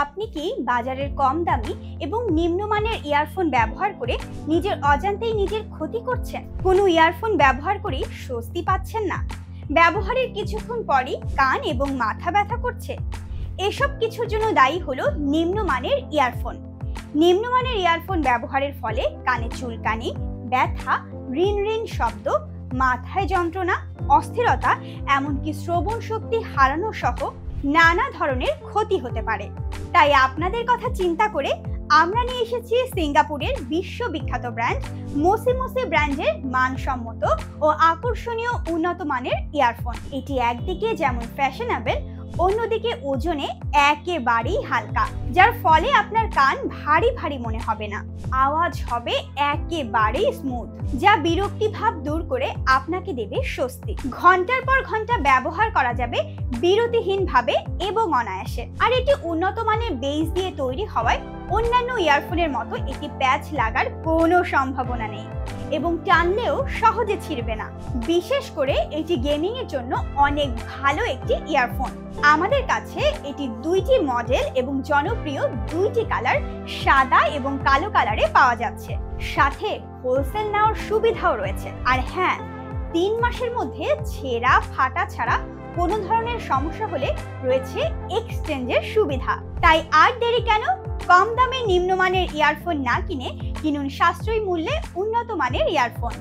আপনি কি বাজারের কম দামি এবং নিম্নমানের ইয়ারফোন ব্যবহার করে নিজের অজান্তেই নিজের ক্ষতি করছেন? কোনো ইয়ারফোন ব্যবহার করেই স্বস্তি পাচ্ছেন না? ব্যবহারের কিছুক্ষণ পরই কান এবং মাথা ব্যথা করছে? এসব কিছুর জন্য দায়ী হলো নিম্নমানের ইয়ারফোন। নিম্নমানের ইয়ারফোন ব্যবহারের ফলে কানে চুলকানি, ব্যথা, রিন রিন শব্দ, মাথায় যন্ত্রণা, অস্থিরতা, এমনকি শ্রবণ শক্তি হারানো সহ নানা ধরনের ক্ষতি হতে পারে। তাই আপনাদের কথা চিন্তা করে আমরা নিয়ে এসেছি সিঙ্গাপুরের বিশ্ববিখ্যাত ব্র্যান্ড মোসিমোসে ব্র্যান্ডের মানসম্মত ও আকর্ষণীয় উন্নত মানের ইয়ারফোন। এটি একদিকে যেমন ফ্যাশনেবল, অন্যদিকে ওজনে একেবারেই হালকা, যার ফলে আপনার কান ভারী ভারী মনে হবে না। আওয়াজ হবে একেবারেই স্মুথ, যা বিরক্তি ভাব দূর করে আপনাকে দেবে স্বস্তি। ঘন্টার পর ঘন্টা ব্যবহার করা যাবে বিরতিহীন ভাবে এবং অনায়াসে। আর এটি উন্নত মানের বেস দিয়ে তৈরি হওয়ায় অন্যান্য ইয়ারফোনের মতো এটি প্যাচ লাগার কোনো সম্ভাবনা নেই এবং টানলেও সহজে ছিঁড়বে না। বিশেষ করে এটি গেমিং এর জন্য অনেক ভালো একটি ইয়ারফোন। আমাদের কাছে এটি দুইটি মডেল এবং জনপ্রিয় দুইটি কালার, সাদা এবং কালো কালারে পাওয়া যাচ্ছে। সাথে হোলসেল নেওয়ার সুবিধাও রয়েছে। আর হ্যাঁ, 3 মাসের মধ্যে ছেঁড়া ফাটা ছাড়া কোনো ধরনের সমস্যা হলে রয়েছে এক্সচেঞ্জের সুবিধা। তাই আর দেরি কেন? কম দামে নিম্নমানের ইয়ারফোন না কিনে কিনুন সাশ্রয়ী মূল্যে উন্নত মানের ইয়ারফোন।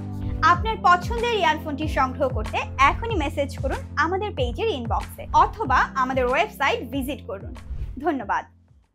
আপনার পছন্দের ইয়ারফোনটি সংগ্রহ করতে এখনই মেসেজ করুন আমাদের পেজের ইনবক্সে অথবা আমাদের ওয়েবসাইট ভিজিট করুন। ধন্যবাদ।